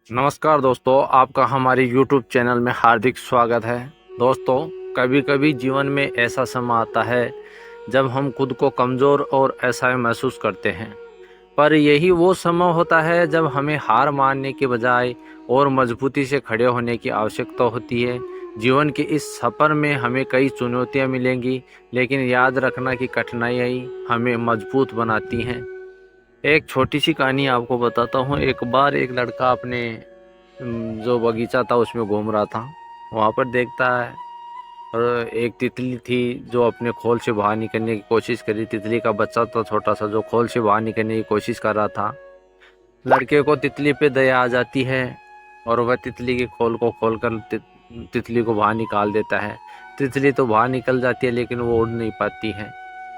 नमस्कार दोस्तों, आपका हमारे YouTube चैनल में हार्दिक स्वागत है। दोस्तों, कभी कभी जीवन में ऐसा समय आता है जब हम खुद को कमज़ोर और असहाय महसूस करते हैं। पर यही वो समय होता है जब हमें हार मानने के बजाय और मजबूती से खड़े होने की आवश्यकता होती है। जीवन के इस सफ़र में हमें कई चुनौतियाँ मिलेंगी, लेकिन याद रखना कि कठिनाई हमें मजबूत बनाती हैं। एक छोटी सी कहानी आपको बताता हूँ। एक बार एक लड़का अपने जो बगीचा था उसमें घूम रहा था। वहाँ पर देखता है और एक तितली थी जो अपने खोल से बाहर निकलने की कोशिश करी। तितली का बच्चा था छोटा सा, जो खोल से बाहर निकलने की कोशिश कर रहा था। लड़के को तितली पे दया आ जाती है और वह तितली के खोल को खोलकर तितली को बाहर निकाल देता है। तितली तो बाहर निकल जाती है, लेकिन वो उड़ नहीं पाती है,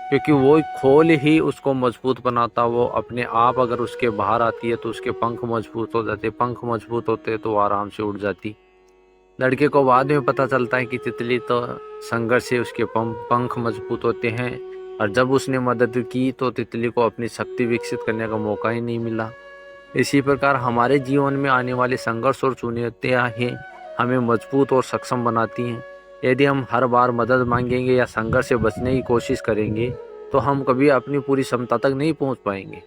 क्योंकि वो खोल ही उसको मजबूत बनाता। वो अपने आप अगर उसके बाहर आती है तो उसके पंख मजबूत हो जाते, पंख मजबूत होते तो वो आराम से उड़ जाती। लड़के को बाद में पता चलता है कि तितली तो संघर्ष से उसके पंख मजबूत होते हैं, और जब उसने मदद की तो तितली को अपनी शक्ति विकसित करने का मौका ही नहीं मिला। इसी प्रकार हमारे जीवन में आने वाले संघर्ष और चुनौतियाँ ही हमें मजबूत और सक्षम बनाती हैं। यदि हम हर बार मदद मांगेंगे या संघर्ष से बचने की कोशिश करेंगे तो हम कभी अपनी पूरी क्षमता तक नहीं पहुंच पाएंगे।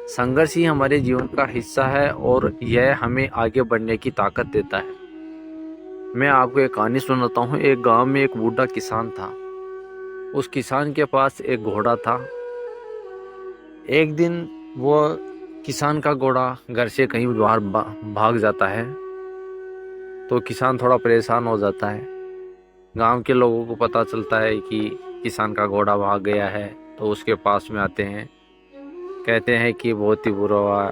संघर्ष ही हमारे जीवन का हिस्सा है और यह हमें आगे बढ़ने की ताकत देता है। मैं आपको एक कहानी सुनाता हूँ। एक गांव में एक बूढ़ा किसान था। उस किसान के पास एक घोड़ा था। एक दिन वो किसान का घोड़ा घर से कहीं बाहर भाग जाता है, तो किसान थोड़ा परेशान हो जाता है। गांव के लोगों को पता चलता है कि किसान का घोड़ा भाग गया है, तो उसके पास में आते हैं, कहते हैं कि बहुत ही बुरा हुआ,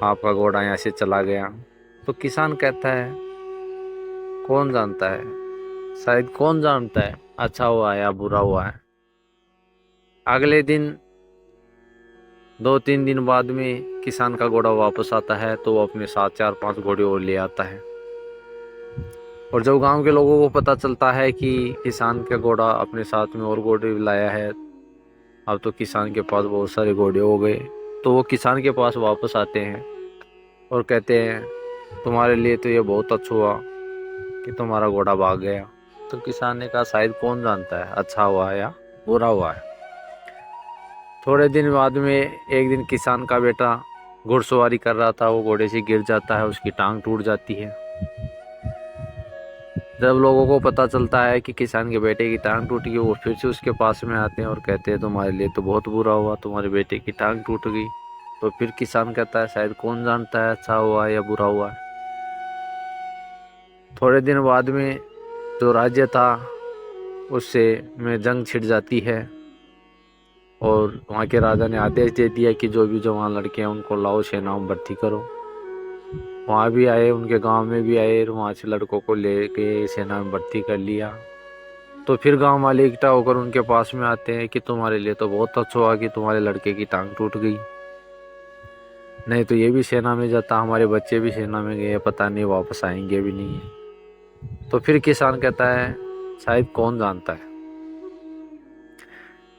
आपका घोड़ा यहाँ से चला गया। तो किसान कहता है, कौन जानता है, शायद कौन जानता है अच्छा हुआ है या बुरा हुआ है। अगले दिन 2-3 दिन बाद में किसान का घोड़ा वापस आता है, तो वो अपने साथ 4-5 घोड़े और ले आता है। और जब गांव के लोगों को पता चलता है कि किसान का घोड़ा अपने साथ में और घोड़े भी लाया है, अब तो किसान के पास बहुत सारे घोड़े हो गए, तो वो किसान के पास वापस आते हैं और कहते हैं, तुम्हारे लिए तो ये बहुत अच्छा हुआ कि तुम्हारा घोड़ा भाग गया। तो किसान ने कहा, शायद कौन जानता है अच्छा हुआ है या बुरा हुआ है। थोड़े दिन बाद में एक दिन किसान का बेटा घुड़सवारी कर रहा था, वो घोड़े से गिर जाता है, उसकी टांग टूट जाती है। जब लोगों को पता चलता है कि किसान के बेटे की टांग टूट गई, वो फिर से उसके पास में आते हैं और कहते हैं, तुम्हारे लिए तो बहुत बुरा हुआ, तुम्हारे बेटे की टांग टूट गई। तो फिर किसान कहता है, शायद कौन जानता है अच्छा हुआ या बुरा हुआ है। थोड़े दिन बाद में जो राज्य था उससे में जंग छिड़ जाती है, और वहाँ के राजा ने आदेश दे दिया कि जो भी जवान लड़के हैं उनको लाओ, सेना में भर्ती करो। वहाँ भी आए, उनके गांव में भी आए, वहाँ से लड़कों को लेके सेना में भर्ती कर लिया। तो फिर गांव वाले इकट्ठा होकर उनके पास में आते हैं कि तुम्हारे लिए तो बहुत अच्छा हुआ कि तुम्हारे लड़के की टांग टूट गई, नहीं तो ये भी सेना में जाता, हमारे बच्चे भी सेना में गए, पता नहीं वापस आएंगे भी नहीं है। तो फिर किसान कहता है, शायद कौन जानता है।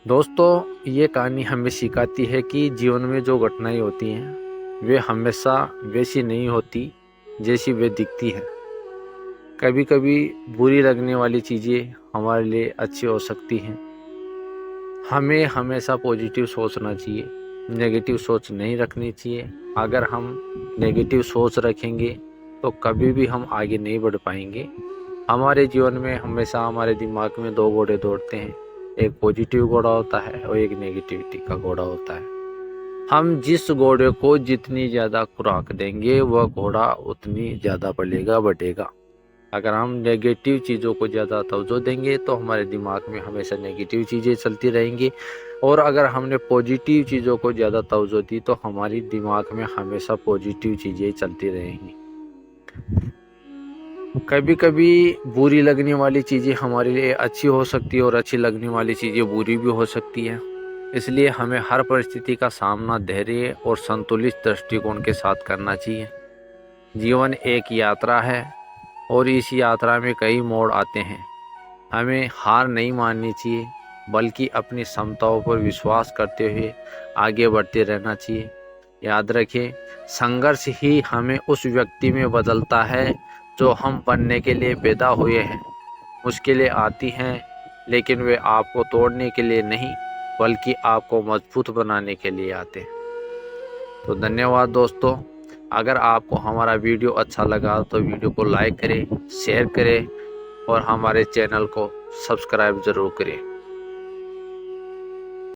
दोस्तों, ये कहानी हमें सिखाती है कि जीवन में जो घटनाएं होती हैं वे हमेशा वैसी नहीं होती जैसी वे दिखती हैं। कभी कभी बुरी लगने वाली चीज़ें हमारे लिए अच्छी हो सकती हैं। हमें हमेशा पॉजिटिव सोचना चाहिए, नेगेटिव सोच नहीं रखनी चाहिए। अगर हम नेगेटिव सोच रखेंगे तो कभी भी हम आगे नहीं बढ़ पाएंगे। हमारे जीवन में हमेशा हमारे दिमाग में दो घोड़े दौड़ते हैं, एक पॉजिटिव घोड़ा होता है और एक नेगेटिविटी का घोड़ा होता है। हम जिस घोड़े को जितनी ज़्यादा खुराक देंगे वह घोड़ा उतनी ज़्यादा बढ़ेगा बढ़ेगा। अगर हम नेगेटिव चीज़ों को ज़्यादा तवज्जो देंगे तो हमारे दिमाग में हमेशा नेगेटिव चीज़ें चलती रहेंगी, और अगर हमने पॉजिटिव चीज़ों को ज़्यादा तवज्जो दी तो हमारी दिमाग में हमेशा पॉजिटिव चीज़ें चलती रहेंगी। कभी कभी बुरी लगने वाली चीज़ें हमारे लिए अच्छी हो सकती है और अच्छी लगने वाली चीज़ें बुरी भी हो सकती है। इसलिए हमें हर परिस्थिति का सामना धैर्य और संतुलित दृष्टिकोण के साथ करना चाहिए। जीवन एक यात्रा है और इस यात्रा में कई मोड़ आते हैं। हमें हार नहीं माननी चाहिए, बल्कि अपनी क्षमताओं पर विश्वास करते हुए आगे बढ़ते रहना चाहिए। याद रखिए, संघर्ष ही हमें उस व्यक्ति में बदलता है जो हम बनने के लिए पैदा हुए हैं। मुश्किलें आती हैं, लेकिन वे आपको तोड़ने के लिए नहीं, बल्कि आपको मजबूत बनाने के लिए आते हैं। तो धन्यवाद दोस्तों। अगर आपको हमारा वीडियो अच्छा लगा तो वीडियो को लाइक करें, शेयर करें और हमारे चैनल को सब्सक्राइब ज़रूर करें।